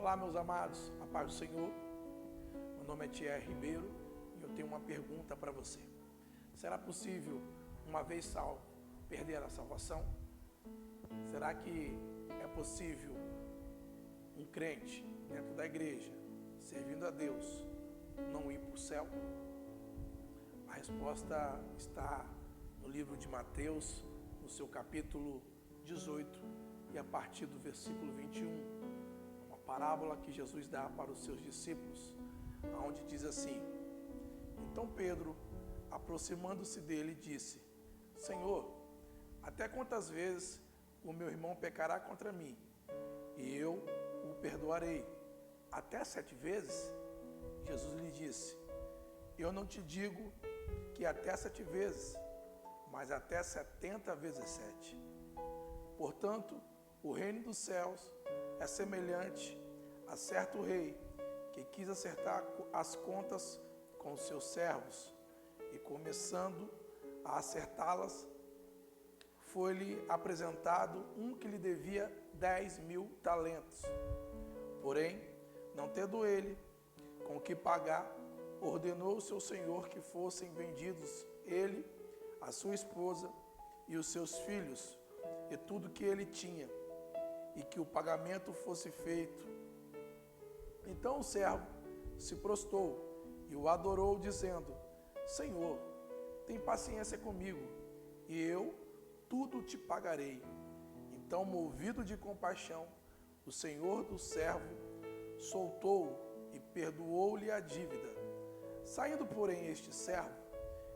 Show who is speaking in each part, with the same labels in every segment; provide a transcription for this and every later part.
Speaker 1: Olá, meus amados, a paz do Senhor. Meu nome é Thierry Ribeiro e eu tenho uma pergunta para você. Será possível, uma vez salvo, perder a salvação? Será que é possível um crente dentro da igreja, servindo a Deus, não ir para o céu? A resposta está no livro de Mateus, no seu capítulo 18 e a partir do versículo 21. Uma parábola que Jesus dá para os seus discípulos, onde diz assim: Então Pedro, aproximando-se dele, disse: Senhor, até quantas vezes o meu irmão pecará contra mim e eu o perdoarei? Até 7 vezes? Jesus lhe disse: Eu não te digo que até 7 vezes, mas até 70 vezes 7. Portanto, o reino dos céus é semelhante a certo rei que quis acertar as contas com os seus servos e, começando a acertá-las, foi-lhe apresentado um que lhe devia 10.000 talentos. Porém, não tendo ele com o que pagar, ordenou o seu senhor que fossem vendidos ele, a sua esposa e os seus filhos e tudo que ele tinha, e que o pagamento fosse feito. Então o servo se prostrou e o adorou, dizendo: Senhor, tem paciência comigo, e eu tudo te pagarei. Então, movido de compaixão, o senhor do servo soltou-o e perdoou-lhe a dívida. Saindo, porém, este servo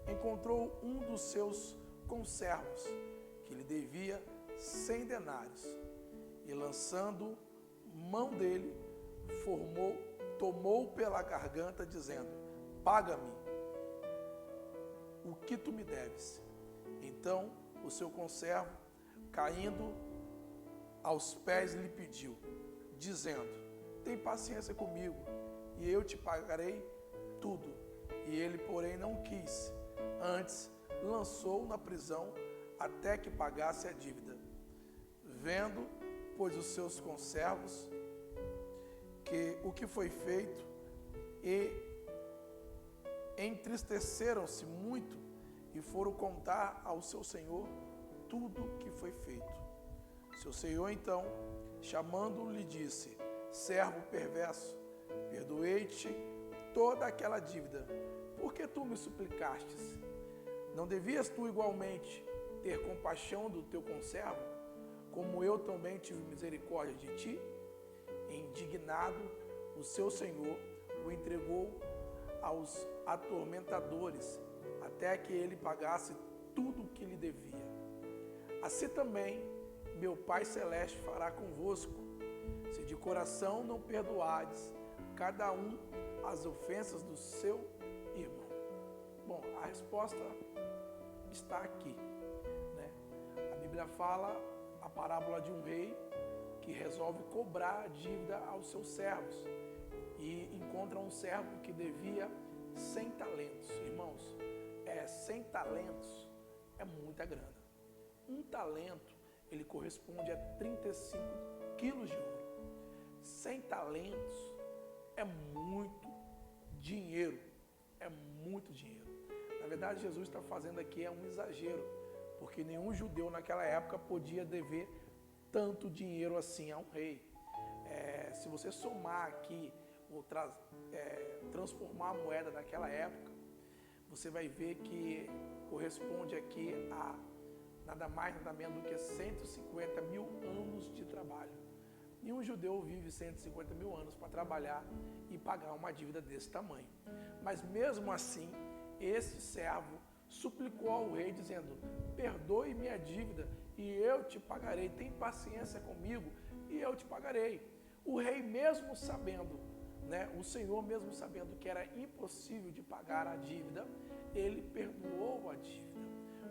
Speaker 1: encontrou um dos seus conservos que lhe devia 100 denários, e lançando mão dele, tomou pela garganta, dizendo: Paga-me o que tu me deves. Então o seu conservo, caindo aos pés, lhe pediu, dizendo: Tem paciência comigo, e eu te pagarei tudo. E ele, porém, não quis, antes lançou-o na prisão até que pagasse a dívida. Vendo, pois, os seus conservos que o que foi feito, e entristeceram-se muito e foram contar ao seu senhor tudo que foi feito. Seu senhor, então, chamando-o, lhe disse: Servo perverso, perdoei-te toda aquela dívida, porque tu me suplicastes. Não devias tu igualmente ter compaixão do teu conservo, como eu também tive misericórdia de ti? Indignado, o seu senhor o entregou aos atormentadores, até que ele pagasse tudo o que lhe devia. Assim também meu Pai Celeste fará convosco, se de coração não perdoardes cada um as ofensas do seu irmão. Bom, a resposta está aqui, né? A Bíblia fala a parábola de um rei que resolve cobrar a dívida aos seus servos e encontra um servo que devia 100 talentos. Irmãos, 100 talentos é muita grana. Um talento, ele corresponde a 35 quilos de ouro. 100 talentos é muito dinheiro, é muito dinheiro. Na verdade, Jesus está fazendo aqui um exagero, porque nenhum judeu naquela época podia dever tanto dinheiro assim a um rei. Se você somar aqui, ou transformar a moeda naquela época, você vai ver que corresponde aqui a nada mais, nada menos do que 150 mil anos de trabalho. Nenhum judeu vive 150 mil anos para trabalhar e pagar uma dívida desse tamanho. Mas mesmo assim, esse servo suplicou ao rei, dizendo: Perdoe minha dívida e eu te pagarei. Tem paciência comigo e eu te pagarei. O rei, mesmo sabendo, o Senhor, mesmo sabendo que era impossível de pagar a dívida, ele perdoou a dívida.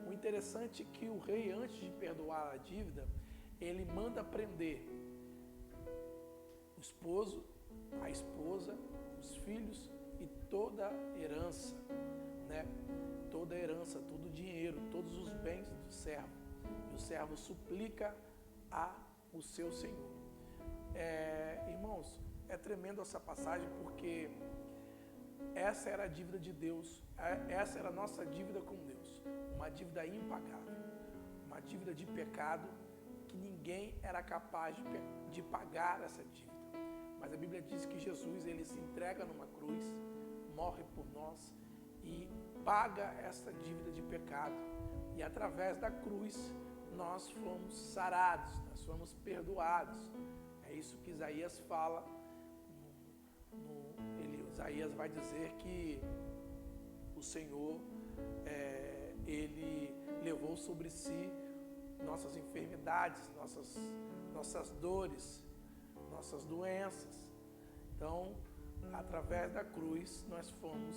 Speaker 1: O interessante é que o rei, antes de perdoar a dívida, ele manda prender o esposo, a esposa, os filhos e toda a herança, Toda a herança, todo o dinheiro, todos os bens do servo. E o servo suplica ao seu senhor. Irmãos, é tremendo essa passagem porque essa era a dívida de Deus, essa era a nossa dívida com Deus, uma dívida impagável, uma dívida de pecado que ninguém era capaz de pagar essa dívida. Mas a Bíblia diz que Jesus, ele se entrega numa cruz, morre por nós e paga essa dívida de pecado. E através da cruz nós fomos sarados, nós fomos perdoados. É isso que Isaías fala. Isaías vai dizer que o Senhor, ele levou sobre si nossas enfermidades, nossas dores, nossas doenças. Então, através da cruz, nós fomos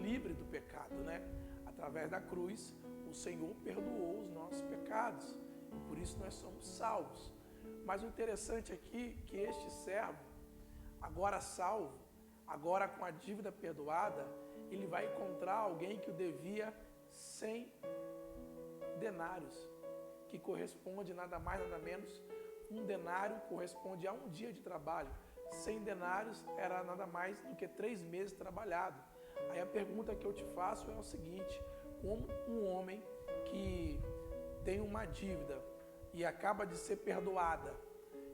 Speaker 1: livres do pecado, né? Através da cruz, o Senhor perdoou os nossos pecados e por isso nós somos salvos. Mas o interessante aqui é que este servo, agora salvo, agora com a dívida perdoada, ele vai encontrar alguém que o devia 100 denários, que corresponde nada mais nada menos, um denário corresponde a um dia de trabalho. 100 denários era nada mais do que 3 meses trabalhado. Aí a pergunta que eu te faço é o seguinte: como um homem que tem uma dívida e acaba de ser perdoada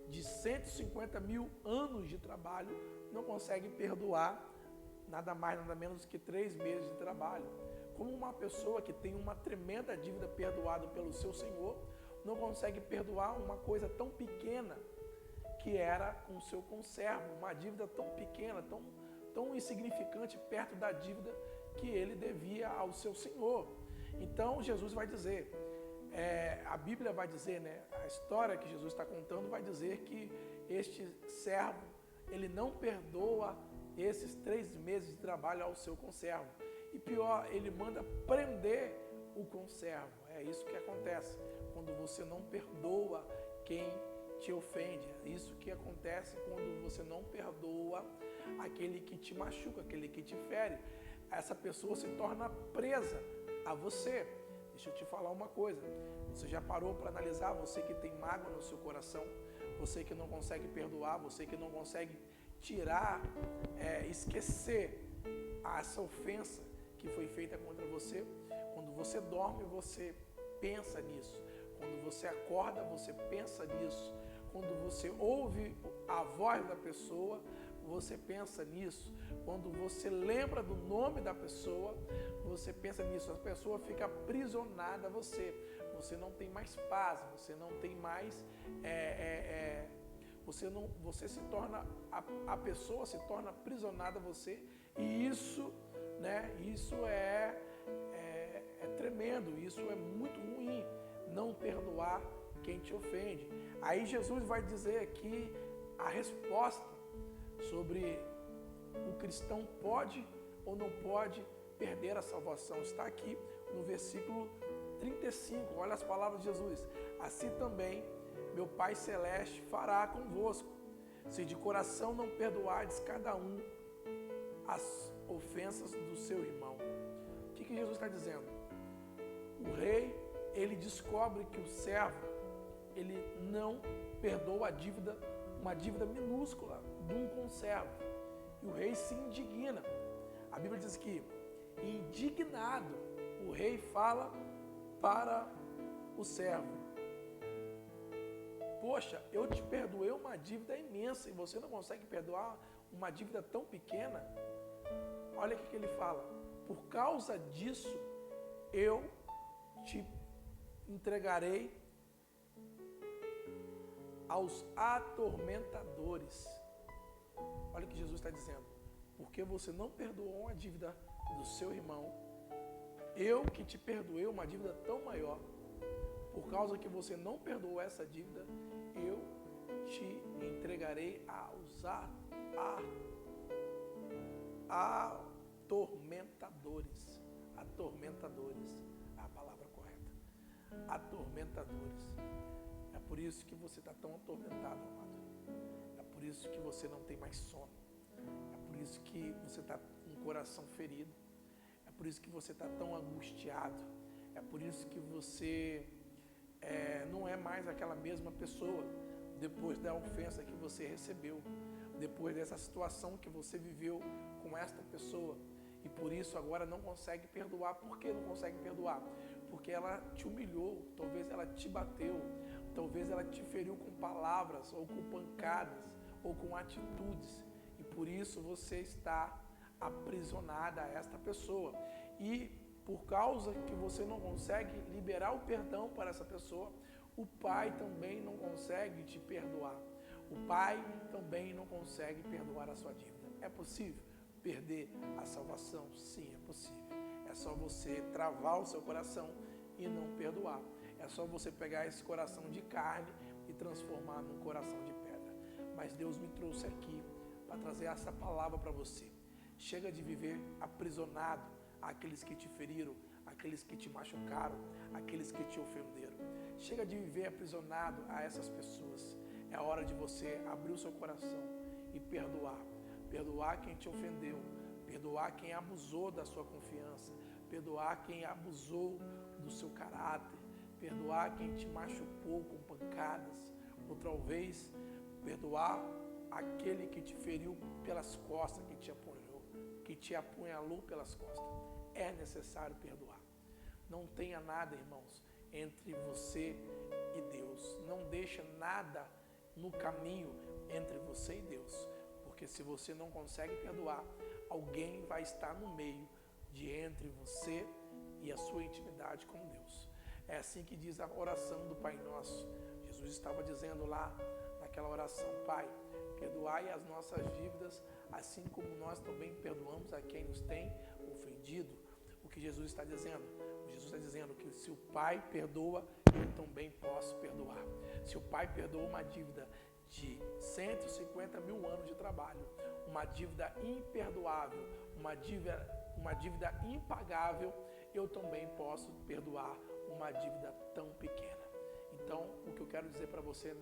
Speaker 1: de 150 mil anos de trabalho, não consegue perdoar nada mais nada menos do que 3 meses de trabalho? Como uma pessoa que tem uma tremenda dívida perdoada pelo seu Senhor não consegue perdoar uma coisa tão pequena que era com o seu conservo, uma dívida tão pequena, tão insignificante perto da dívida que ele devia ao seu Senhor? Então Jesus vai dizer, a Bíblia vai dizer, né, a história que Jesus está contando vai dizer que este servo, ele não perdoa esses 3 meses de trabalho ao seu conservo. E pior, ele manda prender o conservo. É isso que acontece quando você não perdoa quem te ofende. É isso que acontece quando você não perdoa aquele que te machuca, aquele que te fere. Essa pessoa se torna presa a você. Deixa eu te falar uma coisa. Você já parou para analisar? Você que tem mágoa no seu coração, você que não consegue perdoar, você que não consegue tirar, esquecer essa ofensa que foi feita contra você. Quando você dorme, você pensa nisso. Quando você acorda, você pensa nisso. Quando você ouve a voz da pessoa, você pensa nisso. Quando você lembra do nome da pessoa, você pensa nisso. A pessoa fica aprisionada a você. Você não tem mais paz, você não tem mais... Você se torna... A pessoa se torna aprisionada a você. E isso, né? Isso é tremendo. Isso é muito ruim. Não perdoar quem te ofende. Aí Jesus vai dizer aqui a resposta sobre o cristão pode ou não pode perder a salvação. Está aqui no versículo 35. Olha as palavras de Jesus. Assim também meu Pai Celeste fará convosco, se de coração não perdoardes cada um as ofensas do seu irmão. O que Jesus está dizendo? O rei, ele descobre que o servo, ele não perdoa a dívida, uma dívida minúscula de um conservo. E o rei se indigna. A Bíblia diz que, indignado, o rei fala para o servo: poxa, eu te perdoei uma dívida imensa e você não consegue perdoar uma dívida tão pequena? Olha o que ele fala: por causa disso, eu te entregarei aos atormentadores. Olha o que Jesus está dizendo. Porque você não perdoou uma dívida do seu irmão, eu que te perdoei uma dívida tão maior. Por causa que você não perdoou essa dívida, eu te entregarei aos atormentadores. Atormentadores é a palavra correta. Atormentadores. É por isso que você está tão atormentado, amado. É por isso que você não tem mais sono. É por isso que você está com o coração ferido. É por isso que você está tão angustiado. É por isso que você não é mais aquela mesma pessoa depois da ofensa que você recebeu. depois dessa situação que você viveu com esta pessoa e por isso agora não consegue perdoar. Por que não consegue perdoar? Porque ela te humilhou, talvez ela te bateu, talvez ela te feriu com palavras ou com pancadas ou com atitudes e por isso você está aprisionada a esta pessoa. E por causa que você não consegue liberar o perdão para essa pessoa, o pai também não consegue te perdoar. O pai também não consegue perdoar a sua dívida. É possível perder a salvação? Sim, é possível. É só você travar o seu coração e não perdoar. É só você pegar esse coração de carne e transformar num coração de pedra. Mas Deus me trouxe aqui para trazer essa palavra para você. Chega de viver aprisionado àqueles que te feriram, àqueles que te machucaram, àqueles que te ofenderam. Chega de viver aprisionado a essas pessoas. É a hora de você abrir o seu coração e perdoar. Perdoar quem te ofendeu, perdoar quem abusou da sua confiança, perdoar quem abusou do seu caráter, perdoar quem te machucou com pancadas, ou talvez perdoar aquele que te feriu pelas costas, que te apunhalou pelas costas. É necessário perdoar. Não tenha nada, irmãos, entre você e Deus. Não deixa nada no caminho entre você e Deus. Porque se você não consegue perdoar, alguém vai estar no meio de entre você e a sua intimidade com Deus. É assim que diz a oração do Pai Nosso. Jesus estava dizendo lá naquela oração: Pai, perdoai as nossas dívidas, assim como nós também perdoamos a quem nos tem ofendido. O que Jesus está dizendo? Jesus está dizendo que se o Pai perdoa, eu também posso perdoar. Se o Pai perdoa uma dívida de 150 mil anos de trabalho, uma dívida imperdoável, uma dívida impagável, eu também posso perdoar uma dívida tão pequena. Então, o que eu quero dizer para você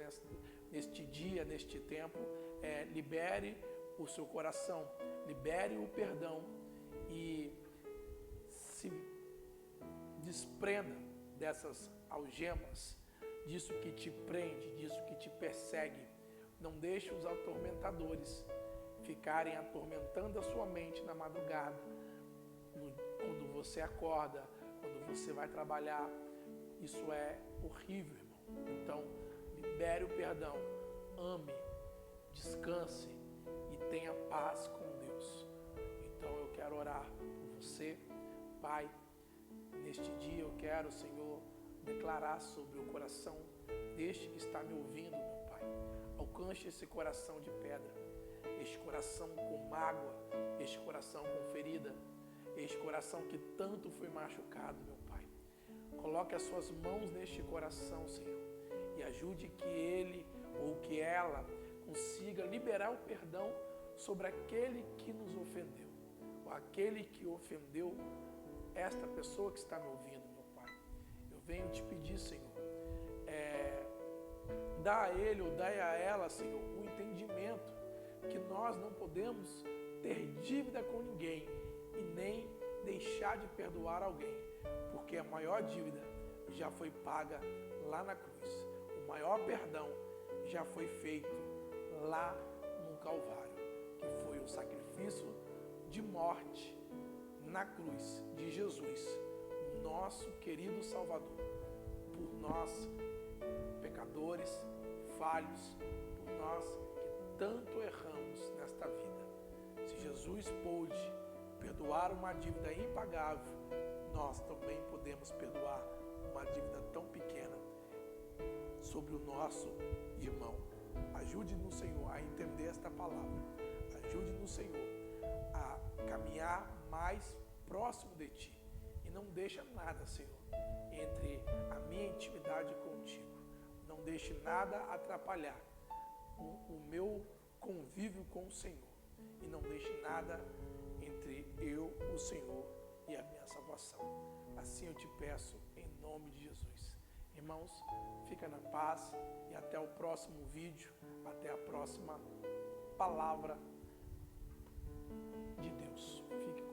Speaker 1: neste dia, neste tempo, é: libere o seu coração, libere o perdão e se desprenda dessas algemas, disso que te prende, disso que te persegue. Não deixe os atormentadores ficarem atormentando a sua mente na madrugada, quando você acorda, quando você vai trabalhar. Isso é horrível, irmão. Então, libere o perdão, ame, descanse e tenha paz com Deus. Então, eu quero orar por você, Pai. Neste dia eu quero, Senhor, declarar sobre o coração deste que está me ouvindo, meu Pai. Alcance esse coração de pedra, este coração com mágoa, este coração com ferida, este coração que tanto foi machucado, meu Pai. Coloque as suas mãos neste coração, Senhor, e ajude que ele ou que ela consiga liberar o perdão sobre aquele que nos ofendeu, ou aquele que ofendeu esta pessoa que está me ouvindo, meu Pai. Eu venho te pedir, Senhor, dá a ele ou dá a ela, Senhor, o entendimento que nós não podemos ter dívida com ninguém e nem deixar de perdoar alguém, porque a maior dívida já foi paga lá na cruz. O maior perdão já foi feito lá no Calvário, que foi o sacrifício de morte na cruz de Jesus, nosso querido Salvador, por nós, pecadores, falhos, por nós que tanto erramos nesta vida. Se Jesus pôde perdoar uma dívida impagável, nós também podemos perdoar uma dívida tão pequena sobre o nosso irmão. Ajude-nos, Senhor, a entender esta palavra. Ajude-nos, Senhor, a caminhar mais próximo de Ti. E não deixa nada, Senhor, entre a minha intimidade contigo. Não deixe nada atrapalhar o meu convívio com o Senhor. E não deixe nada entre eu, o Senhor e a minha salvação. Assim eu te peço em nome de Jesus. Irmãos, fica na paz e até o próximo vídeo, até a próxima palavra de Deus. Fique com